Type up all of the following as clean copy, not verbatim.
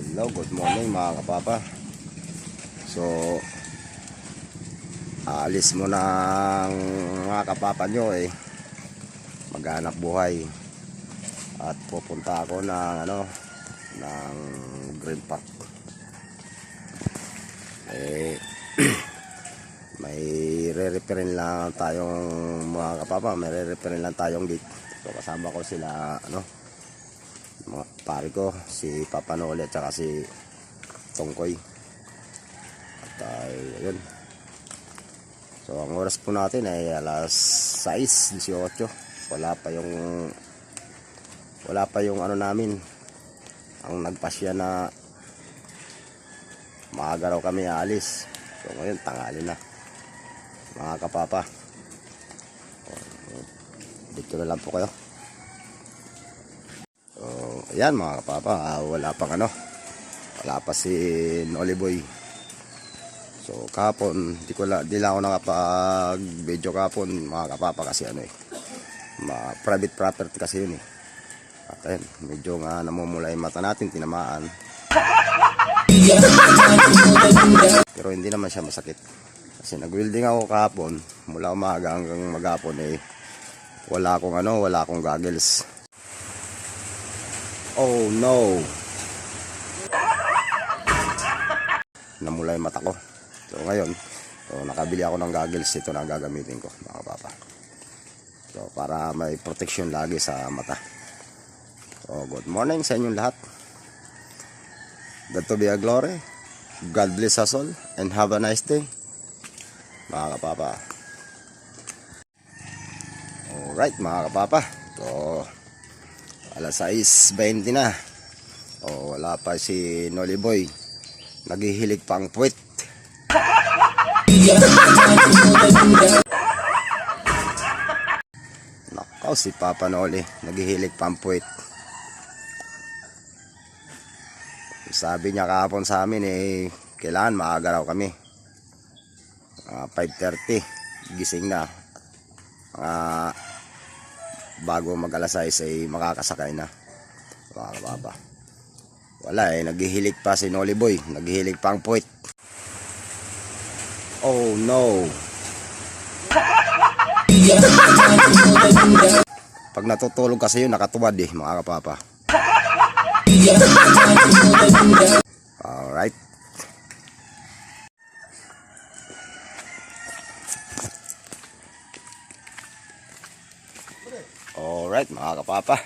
Hello, good morning mga kapapa. So, aalis mo ng mga kapapa nyo maghanap buhay. At pupunta ako ng ng Green Park. May re-referin lang tayong mga kapapa, may re-referin lang tayong gate. So kasama ko sila mga pare ko, si Papa Noli at saka si Tongkoy. At ayun. So ang oras po natin ay alas 6:18. Wala pa yung namin. Ang nagpasya na maaga raw kami aalis. So ngayon tanghali na mga kapapa. Dito na lang po kayo. So ayan mga kapapa, wala pa si Noli Boy. So kahapon di lang ako nakapag video kahapon mga kapapa kasi private property kasi yun At ayun, medyo nga namumula yung mata natin, tinamaan. Pero hindi naman siya masakit. Kasi nag-welding ako kahapon, mula umaga hanggang maghapon wala akong goggles. Oh no! Namula yung mata ko. So ngayon, nakabili ako ng goggles. Ito na ang gagamitin ko mga papa. So para may protection lagi sa mata. So good morning sa inyong lahat. God to be a glory. God bless us all and have a nice day mga kapapa. Alright mga kapapa. So alas 6:20 na. Wala pa si Noli Boy. Naghihilig pang puwit. Nakaw si Papa Noli. Naghihilig pang puwit. Sabi niya kahapon sa amin kailangan maaga raw kami. 5:30 gising na. Bago mag alas 6 makakasakay na. Mga kapapa. Wala naghihilig pa si Noli Boy. Naghihilig pang puwit. Oh no. Pag natutulog kasi yun nakatuwad mga kapapa. Alright. Alright mga kapapa.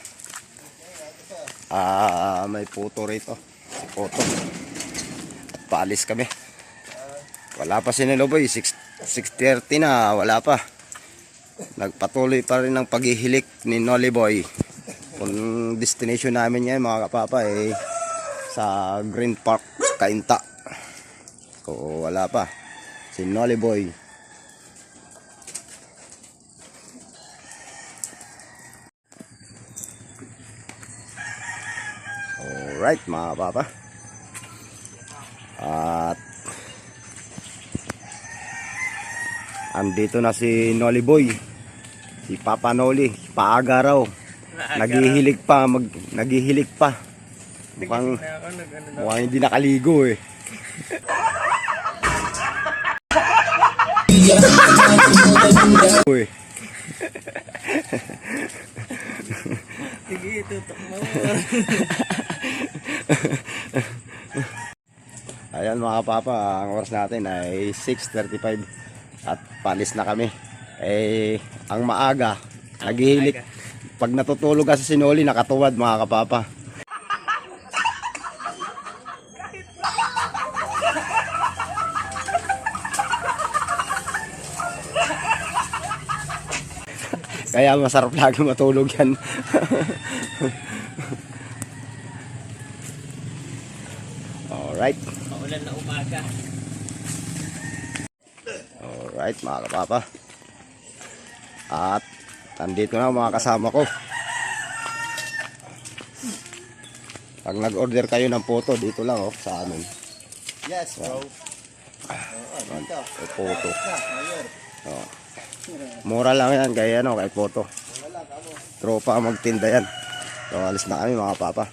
May puto rito. Si Poto. At paalis kami. Wala pa si Noli Boy. 6:30 na. Wala pa. Nagpatuloy pa rin ang paghihilik ni Noli Boy. Kung destination namin ngayon mga kapapa sa Green Park, Cainta. So wala pa si Noli Boy. Alright mga kapapa. At andito na si Noli Boy. Si Papa Noli. Paaga raw. Naghihilig pa. Mukhang hindi nakaligo Sige, tutok mo. Ayan mga papa, ang oras natin ay 6:35 at palis na kami. Ang maaga, naghihilig. Pag natutulog kasi si Noli, nakatuwad mga kapapa. Kaya masarap lagi matulog yan. Alright. Paulan na umaga. Alright mga kapapa. At andito na mga kasama ko. Pag nag-order kayo ng photo, dito lang sa amin. Yes, bro. Photo. Mura lang yan kay photo. Tropa magtinda yan. So alis na kami mga papa.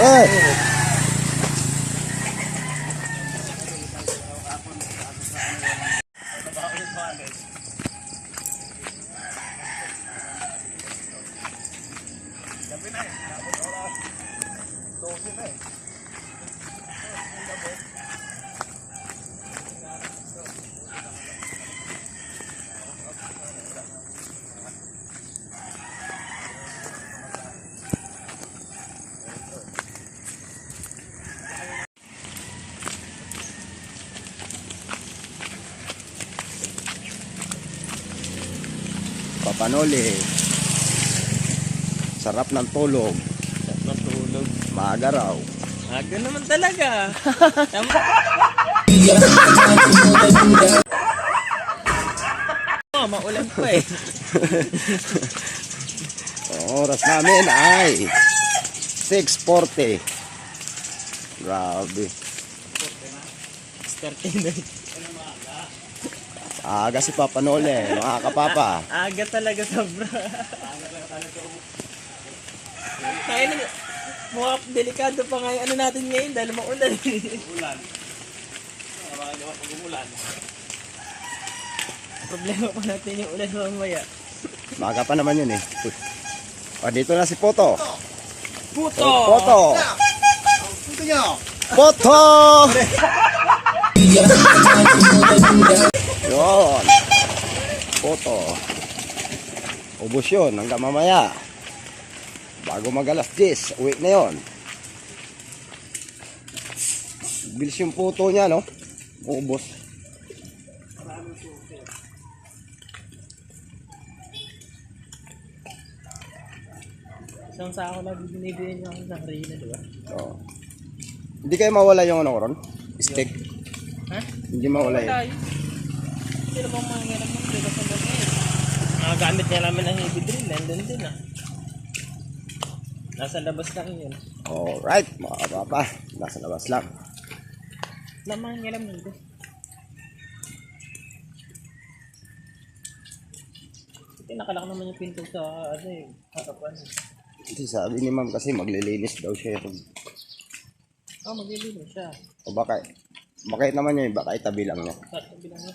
Ay! Papanoli. Sarap ng tulog. Matulog. Maaga raw. Aga naman talaga. Tama. Oh, maulan pa eh. Ang oras namin ay 6:40. Grabe. Starting na. Aga si Papanoli, mga kapapa. Aga talaga sobra. Kaya na, mukha delikado pa nga yung ano natin ngayon dahil maulan. Ulan. Pag-umulan. Problema pa natin yung ulan mamaya. Maaga pa naman yun eh. Uy. O, dito na si Poto. Puto! Poto! Poto! Yun. Poto. Ubus yun hanggang mamaya. Bago mag-alas 10, uwi na yun. Bilis yung puto niya, no? Ubus. Isang sako lang binibigyan niyo ako sa harina, di ba? Oo. Hindi kayo mawala yung ano ron? Stick. Ha? Hindi mawala yun. Tayo. Hindi naman mga nga naman, di ba sa bagay? Mga gamit niya namin ng heavy drill, nandun din ah. Nasa labas lang yun. Alright, mga kapapa. Nasa labas lang. Naman nga naman nandun. Nakalak naman yung pinto sa ano eh, harapan. Kasi sabi ni ma'am kasi maglilinis daw siya. Maglilinis siya. O baka naman niya, baka itabi lang niya. Sa tabi lang niya.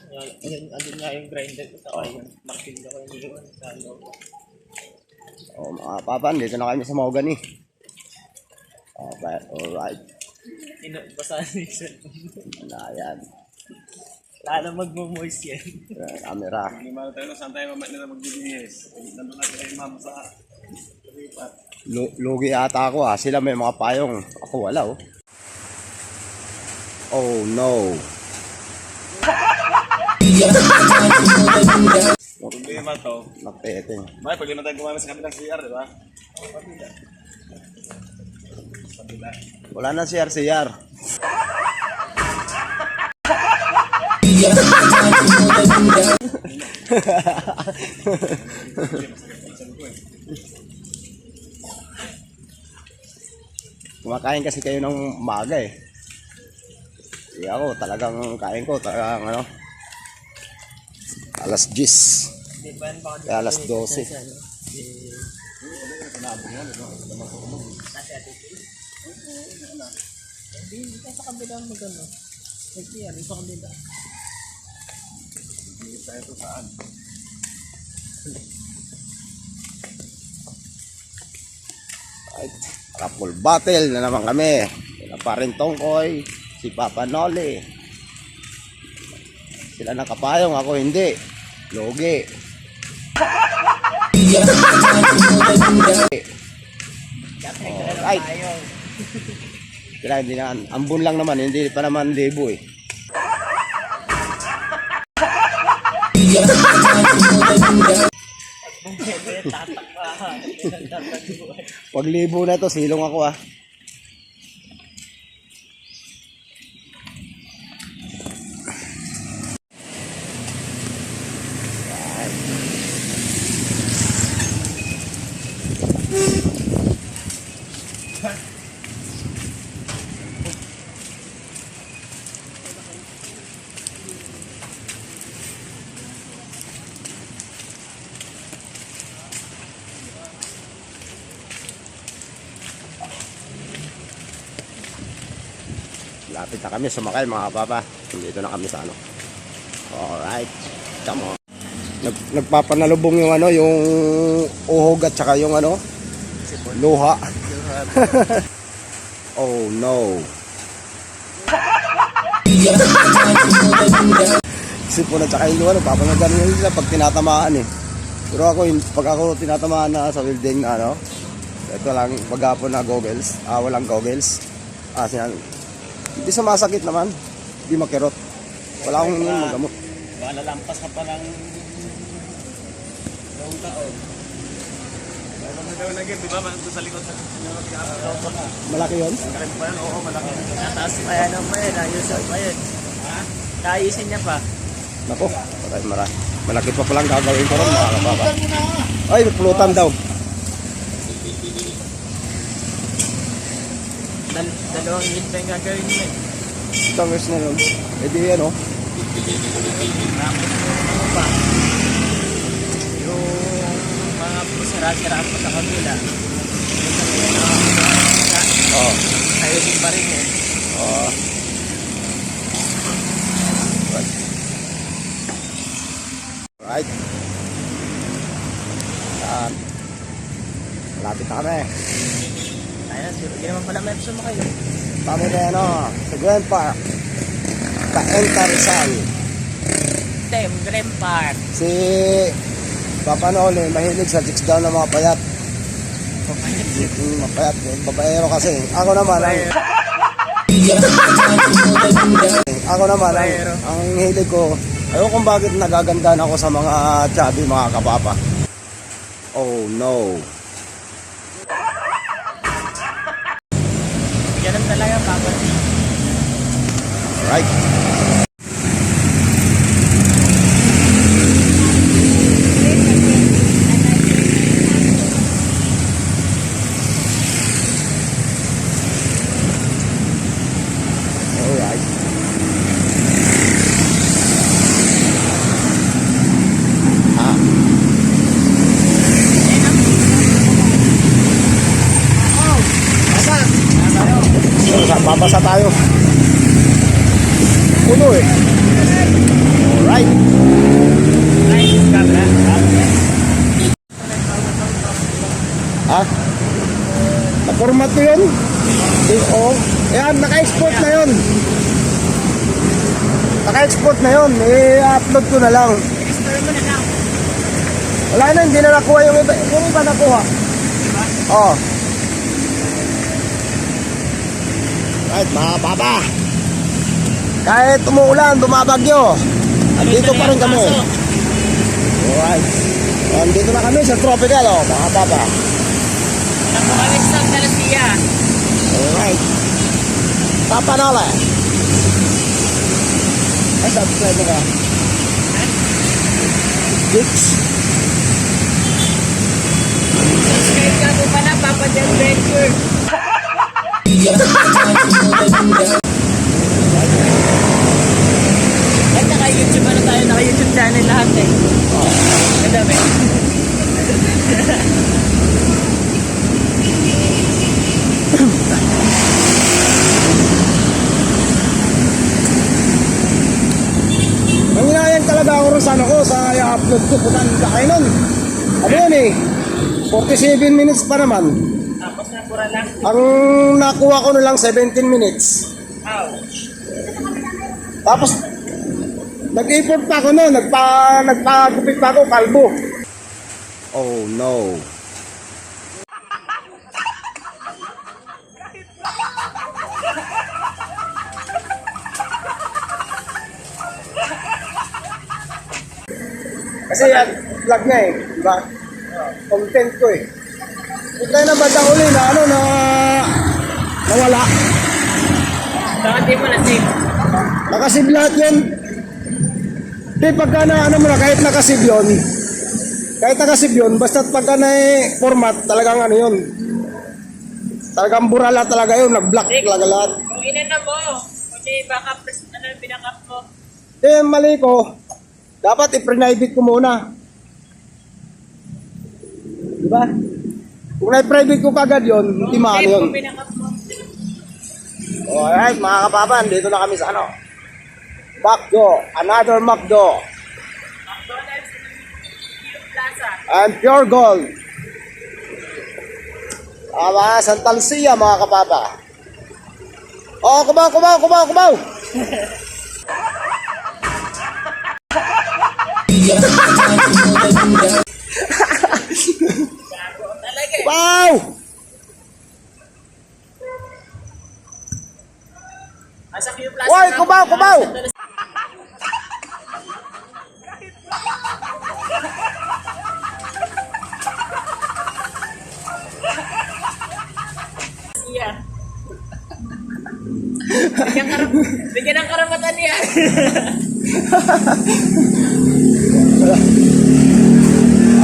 Andun nga yung grinder ko sa yung martilyo ko yung iwan sa loob. O mga papa, dito na kami sa Mahogany. Okay, alright. Basahan yung cellphone. Ayan. Lalo magmo-moist yan. Camera. Hindi man tayo saan tayo mamaya nila magbibihis. Nandun na kay ma'am sa ripat. Lugi ata ako ah. Sila may mga payong. Ako wala oh. Oh no. Problema to. Nakpeting. May pag tayo gumamit sa kabilang CR, di ba? Wala na si RCR. Kumakain kasi kayo ng umaga eh. Hindi ako, talagang kain ko, talagang ano, alas 10. Hindi pa yan baka Kaya alas 12. Hindi ka sa kabila magano. Nagsiyan, sa kabila. Hindi tayo ito saan. Right. Full battle na naman kami. Sila pa rin Tongkoy, si Papa Noli. Sila nakapayong, ako hindi. Logi. Alright. Kaya hindi na, ambon lang naman, hindi pa naman libo eh. Pag libo na to, silong ako ah. Lapit na kami sumakay mga papa. Dito na kami sa ano. Alright. Come on. Nagpapanalubong yung ano, yung uhog at saka yung ano, luha. Oh no. Sipon at saka yung luha, nagpapanagano yun sila pag tinatamaan eh. Pero ako, pag ako tinatamaan na sa welding na ano, ito lang, paghapon na goggles, walang goggles. Hindi sumasakit naman, hindi makirot. Wala akong magamot. Baka lalampas ka pa ng noong taon. Ano daw na game, di ba? Ito sa likod. Malaki yun? Malaki pa yan? Oo, malaki. Nataas pa yan ang pa yan. Ayusin pa yan. Ha? Kaayusin niya pa. Nako, malaki pa palang gagawin ko ron mga kababa. Ay, pulutan daw. Dalawang hit pa yung gagawin mo eh. Tangers na yun. E di ano, Tapos ano pa? Yung mga sira-sira mo sa kabila. oh, Ayusin pa rin eh. oh. Right. Yan. Malapit na kami. Ayun, hindi naman pala may mo kayo. Kami na ano, sa Grand Park. Paenta Rizal. Green Park. Si Papa Noli, mahilig sa chicks daw ng mga payat. Mapayat, babaero kasi. Ako naman, ang hilig ko, ayaw kung bakit nagagandahan ako sa mga chubby, mga kapapa. Oh no. Ganun talaga, Papa. Right. Alright. Babasa tayo. Puno eh. Alright. Ha? Na-format ko yun? Oo. Ayan, naka-export na yun. Naka-export na yun. I-upload ko na lang. Wala na, hindi na nakuha yung iba. Yung iba nakuha. Oo. Right, mga papa. Kahit umuulan, bumabagyo, andito pa rin kami. Alright. Andito na kami sa tropical, mga papa. Nakakawit sa Galacia. Alright. Papa Nole. Ay, subscribe ka. Dix. Subscribe ka po pala, Papa Del Venture. At naka-YouTube ano tayo, naka-YouTube channel lahat eh. Madami. Nanginayang talaga ako rin sa ano ko, sa i-upload ko. Putan ka kayo nun. Ano yun eh? 47 minutes pa naman. Tapos na pura lang. Ang nakuha ko na lang 17 minutes. Ow. Tapos, nag-import pa ako noon. Nagpagupit pa ako, kalbo. Oh no. Kasi yan, vlog na eh, di ba? Content ko eh. Ito na ba uli na ano na nawala? Bakit di mo na-save? Nakasave lahat yun. Di pagka na ano mo na, kahit nakasave yun, basta pagka na format, talagang ano yun. Talagang burala talaga yun, nag-block talaga lahat. Kung inana mo, kung backup, ano yung binackup mo? Eh, mali ko. Dapat i-private ko muna. Diba? Kung na-private ko kagad yun, hindi maano yun. Kung binackup mo. Alright, mga kapapan, dito na kami sa ano? Macdo, another Macdo. And Pure Gold. Mga Santa Lucia, mga kapapa. Oh, kumaw, kumaw, kumaw, kumaw. Wow! Asa Q Plaza. Hoy, kumaw, kumaw! Iya. Bigyan ng karapatan niya.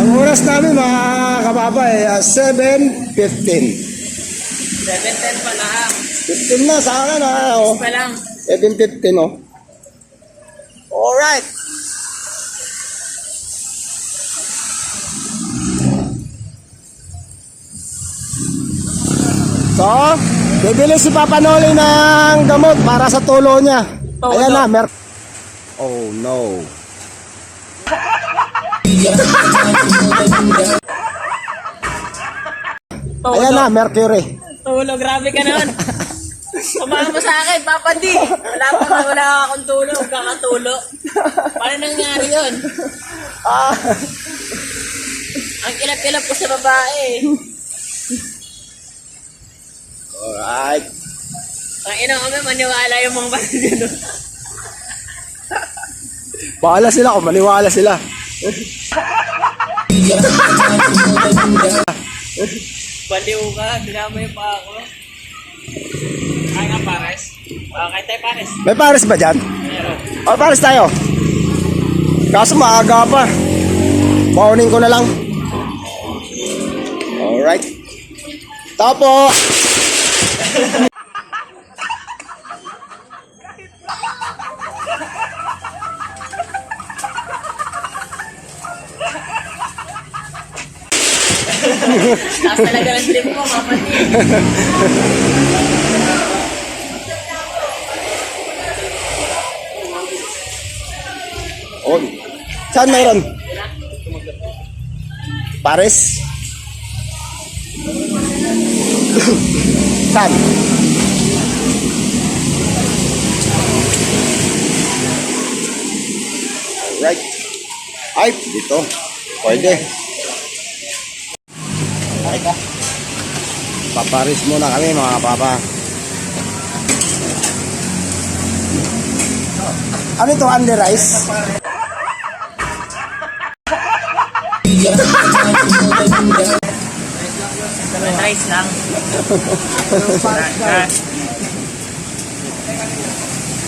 Ang oras namin, mga kapapa, 7:15. 7:10 pa lang. 15 na sa akin, oh. Pa lang. 7:15, oh. Alright. So, bibili si Papa Noli ng gamot para sa tulo niya. Oh, Ayan no. na, oh no. Ayan na, Mercury. Tulog, grabe ka naman. Sumama mo sa akin, Papa D. Wala akong tulog, kakatulo. Paano nangyari yun? Ah, Ang kilap-kilap ko sa babae. alright. Ang ina kami, maniwala yung mga bata dito. Bahala sila kung maniwala sila. Baliw ka, dinamay pa ako. Ay nga, pares. Kahit tayo pares. May pares ba dyan? Meron. O, pares tayo. Kaso maaga pa. Paunin ko na lang. Alright. Tapo. Taas talaga ng trip mo, Papa D. Oh, saan mayroon? Pares? Saan? Alright. Ay, dito. Pwede. Paparis muna kami, mga papa. Ano ito, under rice? Rice lang.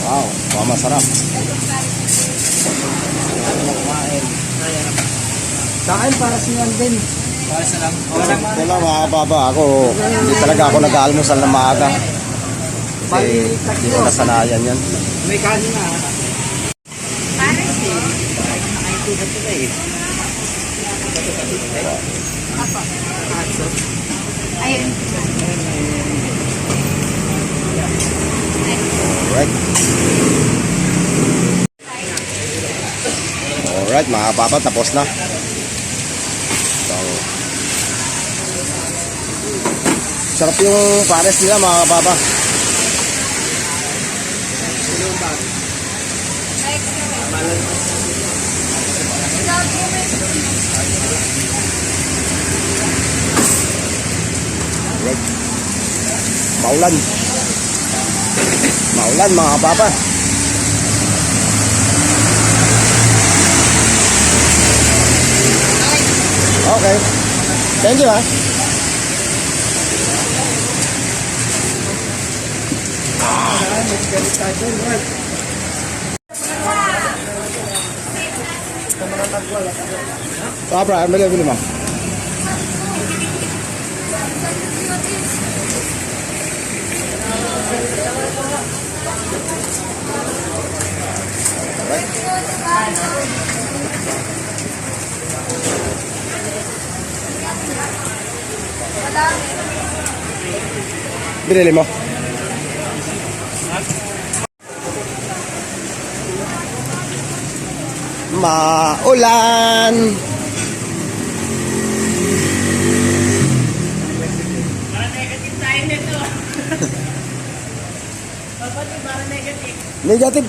Wow, masarap. Sa akin, para siyan din. Wala, mga papa. Hindi talaga ako nag-almusal na maaga. Kasi hindi ko nasanayan yan. May kanin na. Alright. Alright, mga papa, tapos na. So, sarap yung pares nila, mga papa. Alright. Maulan. Maulan, mga papa. Okay. Thank you, ha. Papa, bili mo. Binili mo? maulan. Para negative tayo nito. Kapatid, para negative. Negative.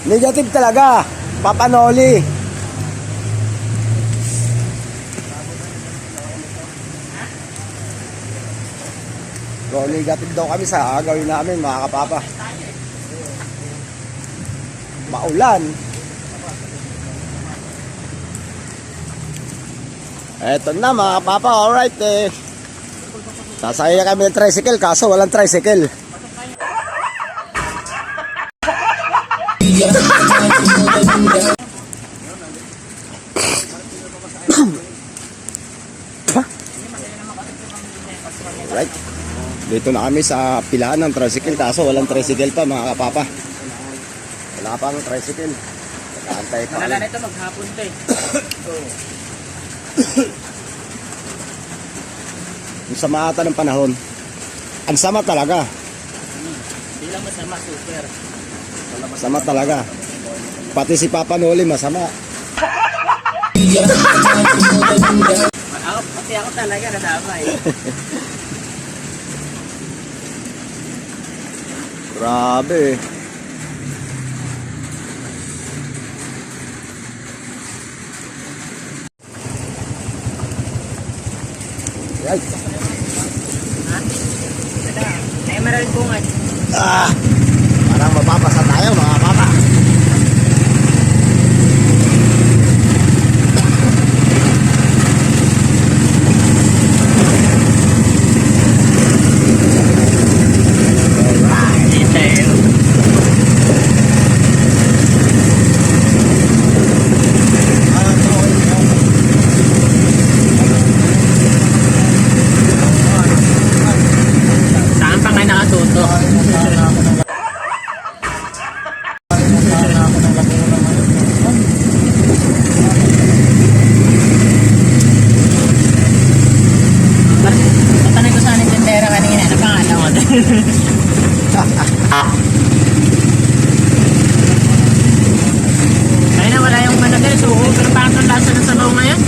Negative talaga. Papanoli. So, negative daw kami sa gawin namin, mga kapapa. Maulan. Eto na, mga kapapa. Alright eh. Sasakay na kami ng tricycle, kaso walang tricycle. Right. Dito na kami sa pilaan ng tricycle, kaso walang tricycle pa, mga kapapa. Wala pang tricycle. Nag-aantay pa Malala kami. nito maghapon to eh. Yung sama ata ng panahon. Ang sama talaga. Hindi lang masama, super. Sama talaga. Pati si Papa Noli masama. Pati ako talaga nadama eh. Grabe. Ay. Ha? Ada, emerald bungad. Ah. Parang mapapasa tayo, mga papa. Saan pa nga nakatuto? Tatanay ko sana yung tendera kanina. Ano pangalan ko? Kaya na wala yung manadal. Suko. Pero bakit ang lasa ng sabaw ngayon?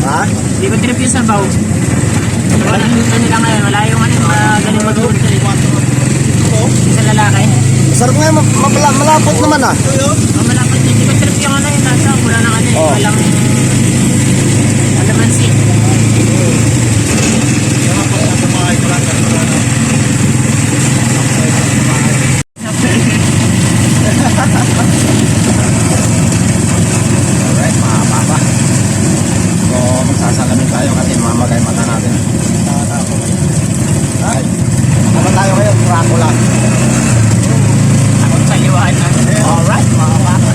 Ha? Hindi ko trip yung sabaw. Wala yung luto nila ngayon. Wala yung ano yung magaling magluto eh. Isa lalaki. Sarap nga, malapot naman ah. Ang malapit niya. Hindi ko trip yung ano yung lasa. Wala na ano eh. Oh. Walang alamansi. Alright, mga papa. So, magsasalamin tayo kasi mamagay mata natin. Alright. Naman tayo ngayon, Dracula. Ako sa liwanag. Alright, mga papa.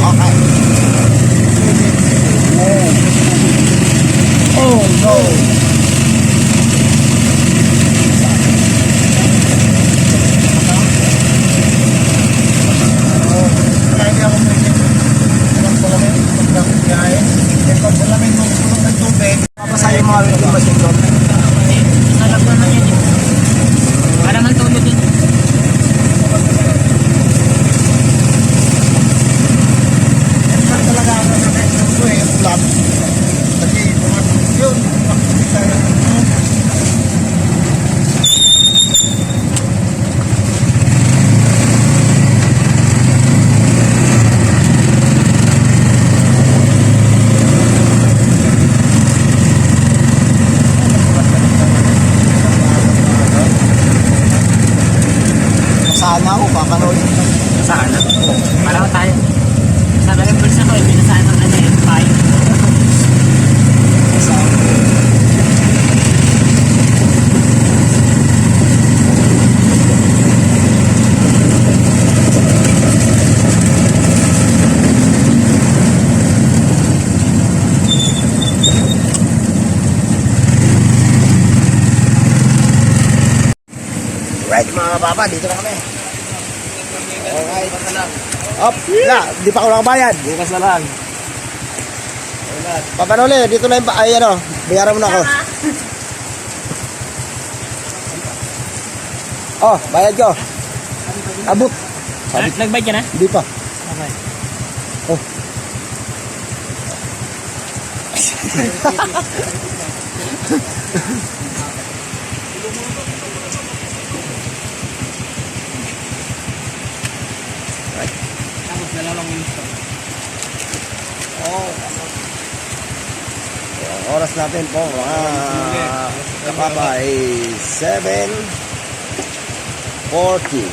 Okay. Oh no. Papasaya yung mga window machine doon. Salap naman yun eh. Para man tulog yun. Talaga ako sa next ko eh, flat. Kasi yun, sana ako, papanood. Sana. Para ko tayo. Sabi ng bulsa ko, binasaan ng ano yung pie. Right, mga papa, dito na kami. Alright. Up, di pa ako nakabayad. Bukas na lang. Papanoli, dito na yung ay ano, bayaran mo na ako. Oh, bayad ko. Abot. Sabi, Nag-bite ka na? hindi pa. Okay. Oh. Tapos dalawang minuto. Oh. Ang oras natin po mga kapapa ay 7:40. 7:40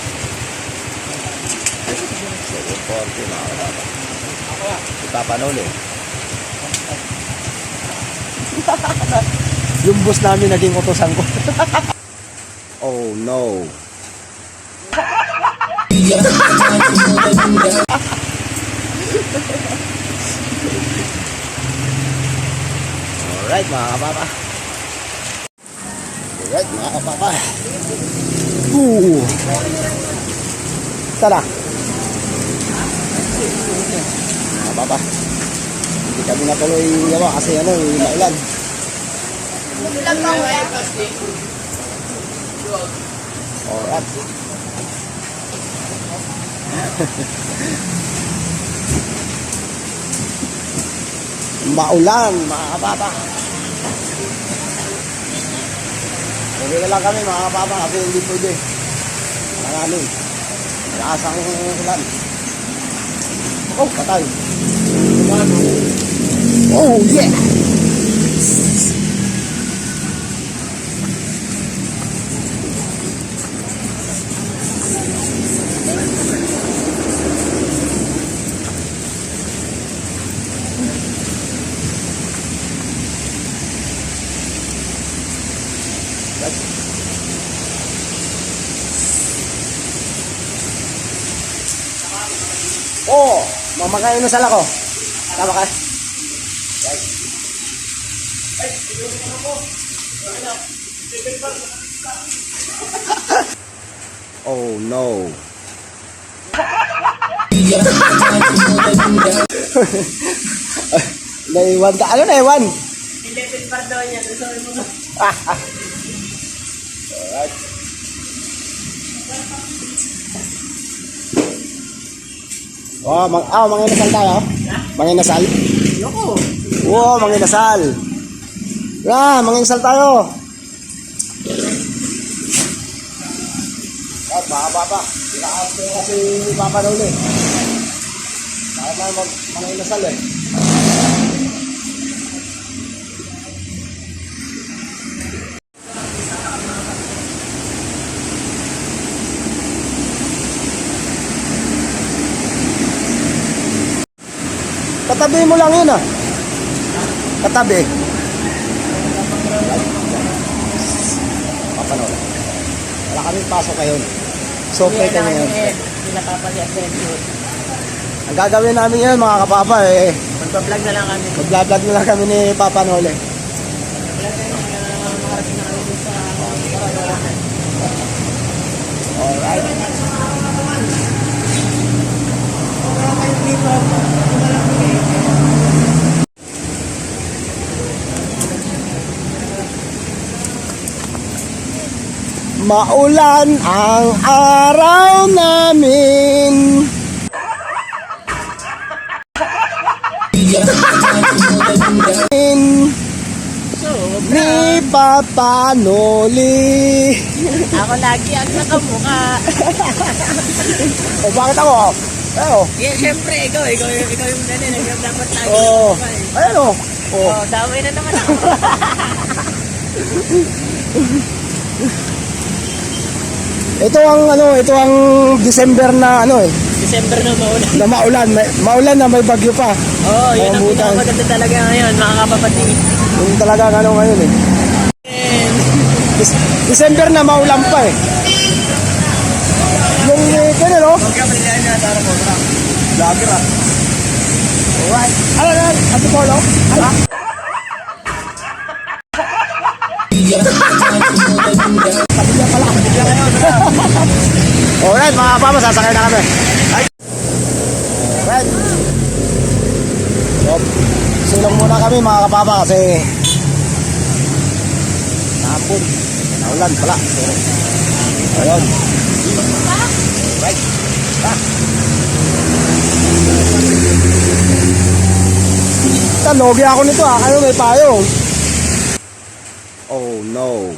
mga kapapa. Ipapanuli. Yung boss namin naging utosan ko. Oh no. Alright mga kapapa. Alright mga kapapa. Tara. Mga kapapa. Hindi kami natuloy yawa kasi ano, maulan. Alright. Maulan mga kapapa. Pwede na lang kami mga kapapa kasi hindi pwede. Maraming. Laasang ulan. Oh, patay. Oh, yeah! Oh, mamakain na sala ko. Tama ka? Oh no. Naiwan ka. Ano naiwan? Ilepit par daw niya. Sorry mo. Alright. Oh, manginasal tayo. Manginasal. Yoko. Wow, manginasal. Manginasal tayo. At mga papa, inaas ko kasi papa na uli. Bakit na manginasal eh. Katabi mo lang yun ah. Katabi. Papanood. Wala kaming pasok ngayon. So, pwede kami ngayon. Hindi napapag-adventure. Ang gagawin namin yan mga kapapa eh. Magpa-vlog na lang kami. Mag-vlog na lang kami ni Papa Nole. Makarating na kami dun sa Alright. Maulan ang araw namin. So, Ni Papa Noli. ako lagi ang nakamuka. O bakit ako? Ayo. Yeah, syempre, ikaw yung ganun. Ikaw dapat lagi Oh. nakamuka eh. Ayan o. Oh. Oh, damay na naman ako. Ito ang December na December na maulan. na maulan na may bagyo pa. Oh, yun ang Mabutan. pinakamaganda talaga ngayon, mga kapapatid. Yung talaga ngayon eh. December na maulan pa eh. Yung ganun o. Lager ah. Alright. Ano na? Ate Polo? Ano? Kabigyan pala. Kabigyan ngayon. Alright mga kapapa, sasakay na kami. Alright. So, silong muna kami mga kapapa kasi hapon. Naulan pala. Ayun. Alright. Logi ako nito kayo may payong. Oh no.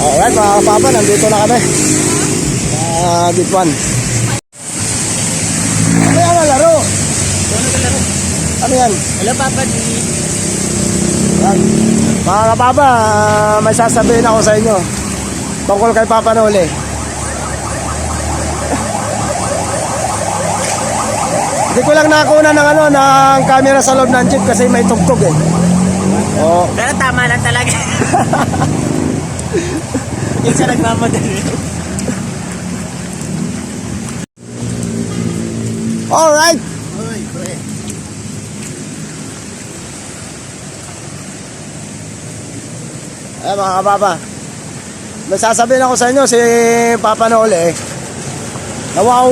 Alright mga kapapa, nandito na kami. Gate 1. Ano yan ang laro? Ano ka laro? Ano yan? Hello, Papa D. Yan. Mga kapapa, may sasabihin ako sa inyo tungkol kay Papa Noli. Hindi ko lang nakuna ng ng camera sa loob ng jeep kasi may tugtog eh. Oh. Pero tama lang talaga. Yung siya nagmamadali. Alright. Eh mga kapapa, may sasabihin ako sa inyo si Papa Noli na wow,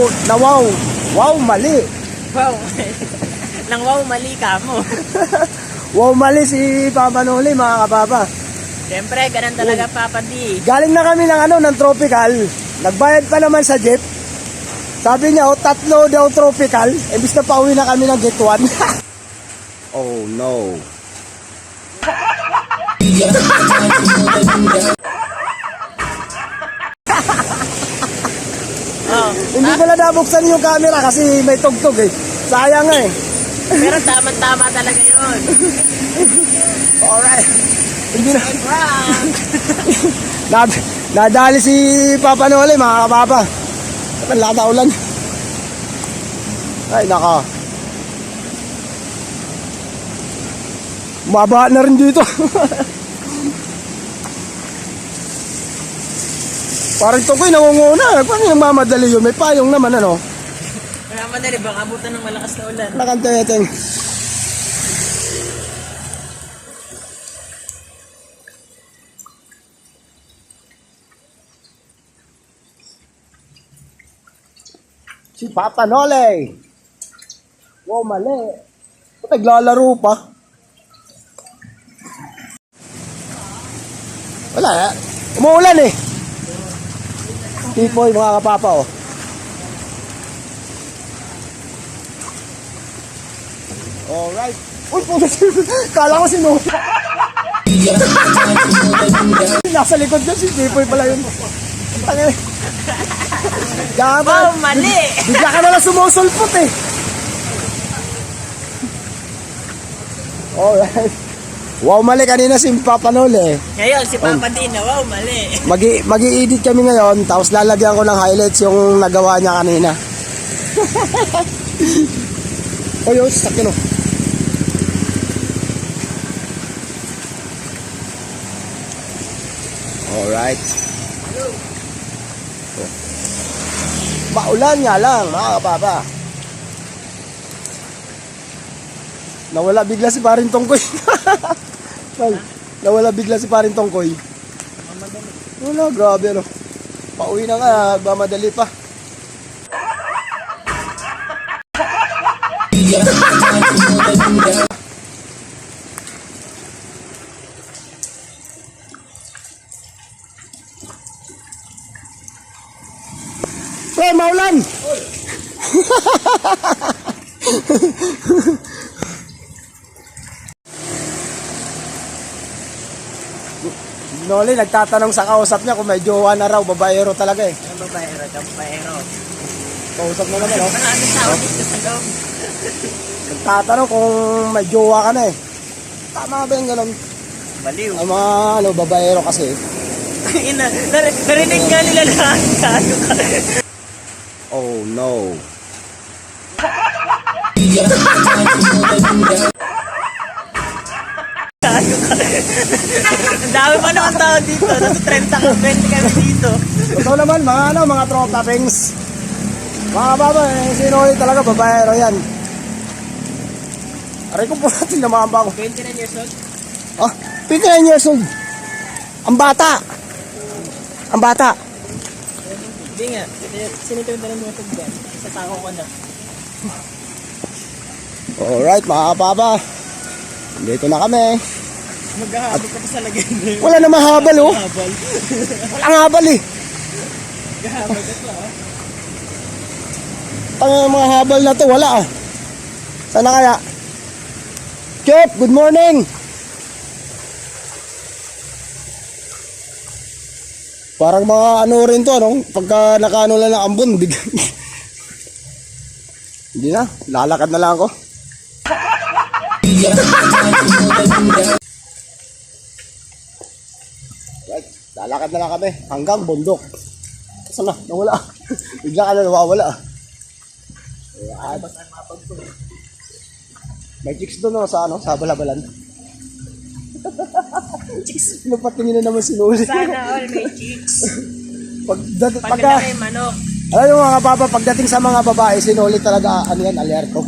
mali. Wow. Nang wow, mali ka mo. Wow, mali si Papa Noli mga kapapa. Siyempre, ganun talaga, Papa D. Galing na kami ng tropical, nagbayad pa naman sa jeep. Sabi niya, 3 daw tropical, imbis na pauwi na kami ng gate 1. Oh no. Oh. Hindi pala nabuksan yung camera kasi may tugtog eh. Sayang eh. Pero tama-tama talaga yun. Alright. Hindi na. Prank! Nadali si Papa Noli mga kapapa. Lata ulan. Ay naka. Maba na rin dito. Parang ito ko'y nangunguna. Paano yung mamadali yun? May payong naman ano. Kaya madali, baka abutan ng malakas na ulan. Nakantayeteng. Si Papa Noli. Wow, mali. Ba't naglalaro pa? Wala eh. Umuulan eh. Tipoy mga kapapa oh. Alright. Uy, kala ko sino. Nasa likod niya si Tipoy pala yun. Wow, mali! Bigla ka nalang sumusulpot eh. Alright. Wow, mali kanina si Papa Noli eh. Ngayon, si Papa D na, wow, mali. Mag-i-edit kami ngayon, tapos lalagyan ko ng highlights yung nagawa niya kanina. O yun, sakin o. Alright. Maulan nga lang, mga kapapa. Nawala bigla si Paring Tongkoy. Nawala bigla si Paring Tongkoy. Wala, grabe ano. Pauwi na nga, magmamadali pa. Pre, maulan! Noli, nagtatanong sa kausap niya kung may jowa na raw, babaero talaga eh. Ang babaero, kampaero. Kausap na naman, oh. Maraming tao dito sa loob. Nagtatanong kung may jowa ka na eh. Tama ba yung ganun? Baliw. Ang mga babaero kasi. Narinig nga nila lahat. Oh no. Ang dami pa naman tao dito. Nasa 30 ka, 20 kami dito. Ito naman, mga tropa things. Mga baba, si Noli talaga, babaero yan. Aray ko po natin na mga bago. 29 years old. Ah, 29 years old. Ang bata. Ang bata. Hindi nga. Sinito yung dalang mga tugban. Sa tako ko na. Alright, mga kapapa. Dito na kami. Maghahabol ka pa sa lagay na yun. Wala na mahabal, oh. Habal. Walang habal, eh. Maghahabol ka pa, ah. Ang mga habal na to, wala, ah. Sana kaya? Kip, good morning. Parang mga ano rin to, ano? Pagka nakaano lang ng ambon, hindi na, lalakad na lang ako. Right, lalakad na lang kami hanggang bundok. Saan na? Nawala. Bigla ka na nawawala. Ayan. May chicks doon, no, sa ano, sa balabalan. Chicks, napatingin na naman sinulit. Sana all may chicks. Pag Pagka, may manok. alam mo mga papa, pagdating sa mga babae, sinulit talaga, ano yan, alerto.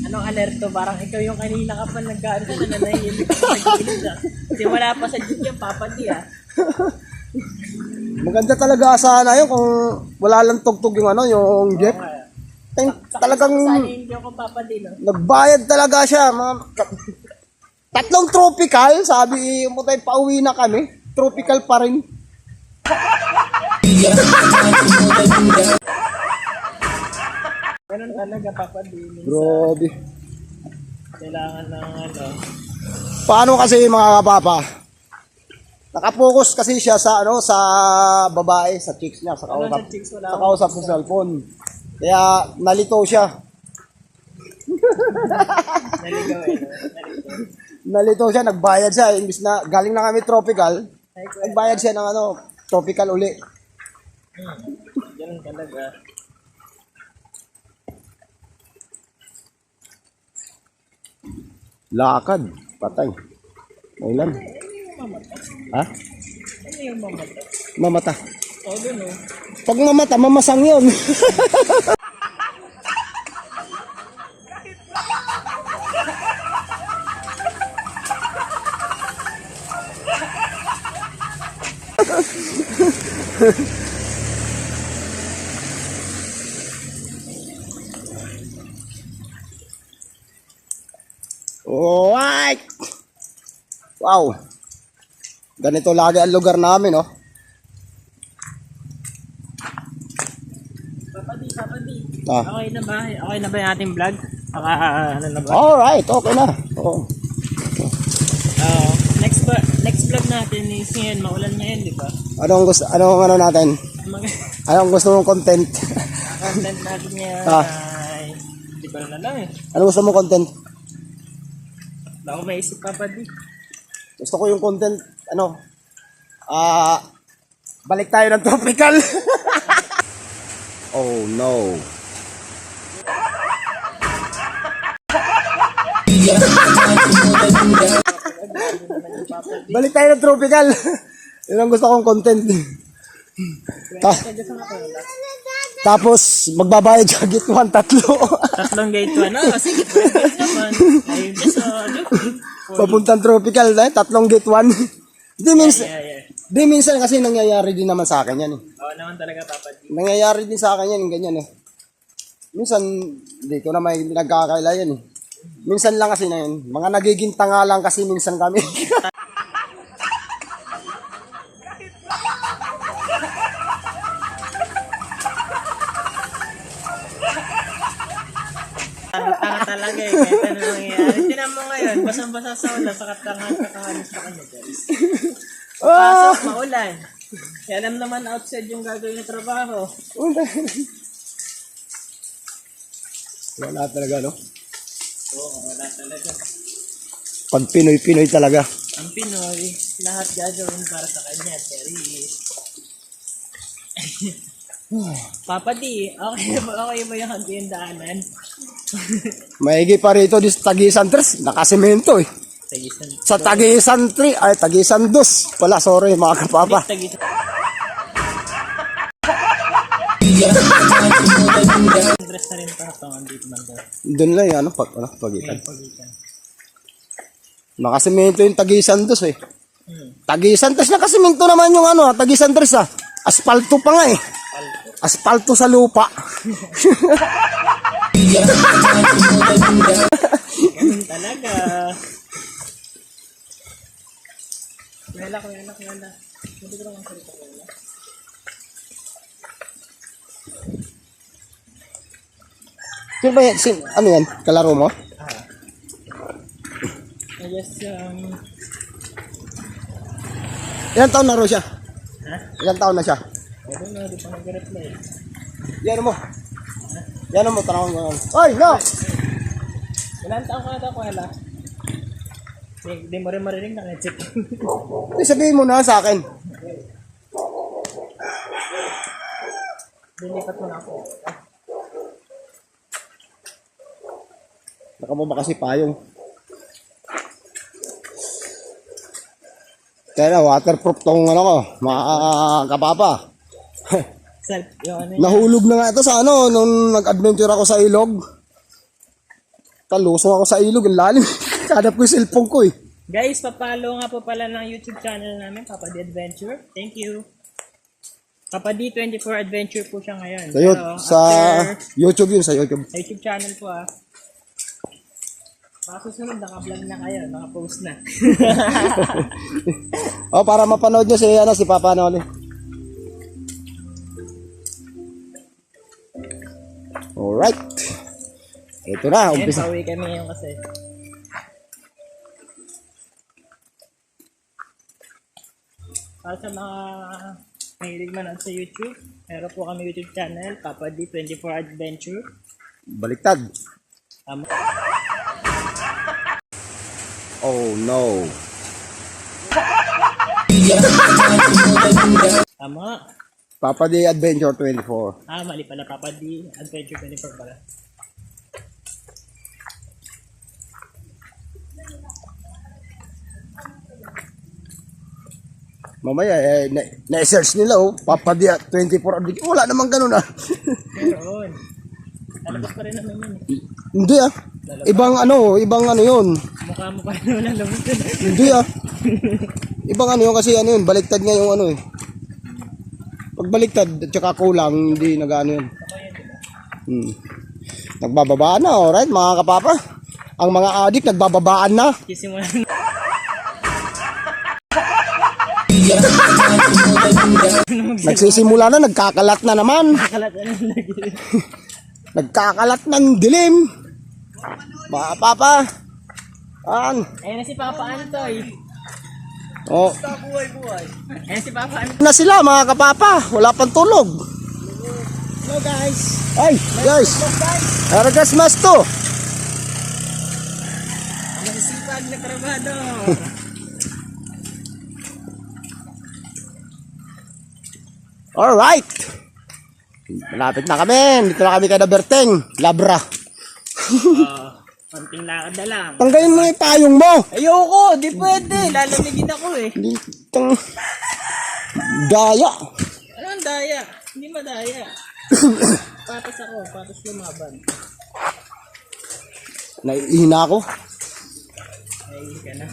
Anong alerto? Parang ikaw yung kanina ka pa nag-gaano ka na nanahimik ka sa gilid, ah. Kasi wala pa sa jeep yung Papa D, ah. Maganda talaga sana yun kung wala lang tugtog yung ano, yung jeep. Talagang Salihin yung kung Papa D, no? nagbayad talaga siya. Tatlong tropical, sabi mo tayo pauwi na kami. Tropical pa rin. Ganun talaga, Papa D. Minsan, Grabe. kailangan ng ano. Paano kasi mga kapapa? Nakapokus kasi siya sa ano, sa babae, sa chicks niya, sa Ano kausap, sa chicks, wala sa akong kausap sa cellphone. Kaya nalito siya. naligaw, eh. No? Naligaw. Nalito siya, nagbayad siya. Imbis na galing na kami tropical, nagbayad siya ng ano, tropical uli. Ganun talaga. Lakad, patay. Ilan? Ha? Ano yung mamata? Mamata. O, dun, oh. Pag mamata, mamasang yun. Alright. Wow. Ganito lagi ang lugar namin, oh. Papa D, Papa D. Ah. Okay na ba? Okay na ba yung ating vlog? Ano na ba? Alright, okay na. Oo. Oo. Next vlog natin is ngayon, maulan ngayon, di ba? Anong gusto, anong ano natin? Mga Anong gusto mong content? content natin ngayon Ah. ay di ba na lang, eh. Anong gusto mong content? Baka maisip, Papa D. Gusto ko yung content, ano, balik tayo ng tropical. Oh no. Balik tayo ng tropical. Yun ang gusto kong content. Tapos, magbabayad siya gate 1, tatlo. Tatlong gate 1. Ah, sige, gate naman. Ayun dyan sa, Papuntang tropical, tatlong gate 1. Di minsan, yeah. di minsan kasi nangyayari din naman sa akin yan. Oo naman talaga, Papa D. Nangyayari din sa akin yan, ganyan eh. Minsan, hindi ko na may nagkakaila yan eh. Minsan lang kasi na yun. Mga nagiging tanga lang kasi minsan kami. Tanga talaga eh. Kahit ano nangyayari. Tinan mo ngayon, basang-basa sa ulan, sakat kakahalis pa kanya, guys. Pasok, maulan. Kaya alam naman outside yung gagawin na trabaho. Wala talaga, no? Oo, wala talaga. Pag Pinoy-Pinoy talaga. Ang Pinoy, lahat gagawin para sa kanya. Terry. Papa D, okay ba yung hanggang daanan? Maigi pa rito di sa Tagisan 3, nakasemento eh. Tagisan. Sa Tagisan 3, ay Tagisan 2. Pala, sorry mga kapapa. Tagisan. Dress na rin pa ito ang dito man daw. Doon lang yung ano, pagitan. Pagitan. Nakasemento yung Tagisan 2 eh. Tagisan tres na kasi minto naman yung ano, tagisan tres ah. Aspalto pa nga eh. Aspalto sa lupa. Ganun talaga. Kuwela. Hindi ko lang ang salita kuwela. Sino ba yan? Ano yan? Kalaro mo? I guess, Ilang taon na ro siya? ha? Ilang taon na siya? I don't know, di pa nag-reply. Yan mo. Yan mo, tanong mo. Oy, no! Ilan taon ka na daw, kuwela? Di mo rin marinig na check. Sabihin mo na sa akin. Dilipat mo na ako. Nakababa kasi payong. Kaya waterproof tong ano ko, makakapapa. Self, yung ano yun. Nahulog na nga ito sa ano, nung nag-adventure ako sa ilog. Talusong ako sa ilog, ang lalim. Kadap ko yung cellphone ko eh. Guys, papalo nga po pala ng YouTube channel namin, Papa D Adventure. Thank you. Papa D 24 Adventure po siya ngayon. Pero Sa YouTube yun, sa YouTube. sa YouTube channel po Baka susunod, naka-vlog na kayo, naka-post na. Oh, para mapanood nyo si Papa Noli. Alright. Ito na, Ayan, umpisa. pauwi kami ngayon kasi. Para sa mga mahilig manood sa YouTube, meron po kami YouTube channel, Papa D 24 Adventure. Baliktad. Tama. Oh no. Tama. Papa Day Adventure 24. Mali pala, Papa D Adventure 24 pala. Mamaya, na-search nila oh. Papa Day 24 Adventure. Wala namang ganun ah. Meron. Lalabas pa rin naman yun. Hindi ah. Ibang ano yun. Mukha mo pa rin naman lalabas yun. Hindi ah. Ibang ano yun kasi ano yun, baliktad nga yung ano eh. Pag baliktad at saka kulang, hindi nag-ano yun. Nagbababaan na, alright mga kapapa. Ang mga adik nagbababaan na. Kisimulan. Nagsisimula na, nagkakalat na naman. Nakalat na lang lagi. Nagkakalat ng dilim. Mga kapapa. An. Ayun na si Papa Antoy. Oh. Buhay. Ayun si Papa Antoy. Na sila mga kapapa. Wala pang tulog. Hello guys. Ay, guys. Aragas mas to. Masisipag na trabado. Alright. Malapit na kami. Dito na kami kay Berteng. Labra. Konting lakad na lang. Tanggalin mo yung payong mo. Ayoko, di pwede. Lalamigin ako eh. Ditang daya. Ano ang daya? Hindi madaya. Patas ako, patas lumaban. Naiihina ako. Ay, ka na.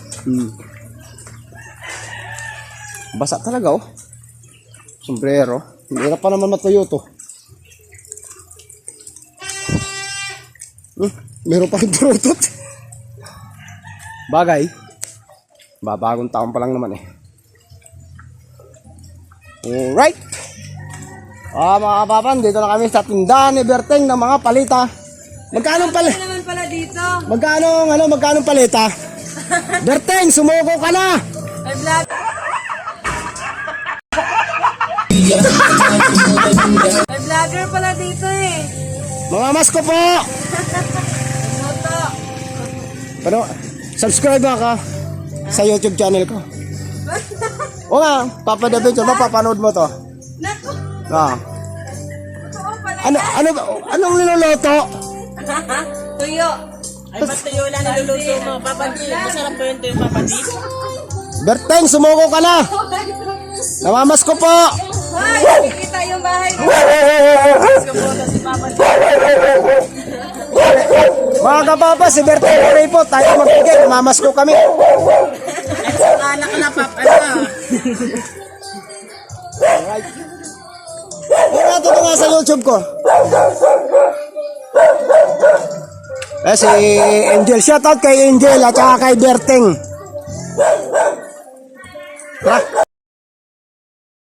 Basa talaga oh. Sombrero. Hindi na pa naman matuyo to. Meron pa rin turutot. Bagay. Babagong taon pa lang naman eh. Alright. Mga kapapan, dito na kami sa tindahan ni Berteng ng mga palita. Magkano palita? naman pala dito. Magkano palita? Berteng, sumuko ka na. Ay, vlog. Ay, vlogger pala dito eh. Mga masko po. Moto. Pero, subscribe ka sa YouTube channel ko. O nga, Papa Adventure mo, papanood mo to. Naku. Ah. Oo pala. Anong niloloto? Tuyo. Ay, ba't tayo lang niluluto mo? Papa D, masarap po yun to yung Papa D. Berteng, sumuko ka na. Namamas ko po. Ay, nakikita yung bahay mo. Kapunta si Papa D. Mga kapapa, si Berteng Ray po, tayo magbigay, namamas ko kami. At saka bahala ka na, Pap. Ano? Wala ito nga sa YouTube ko. Si Angel. Shoutout kay Angel at saka kay Berteng.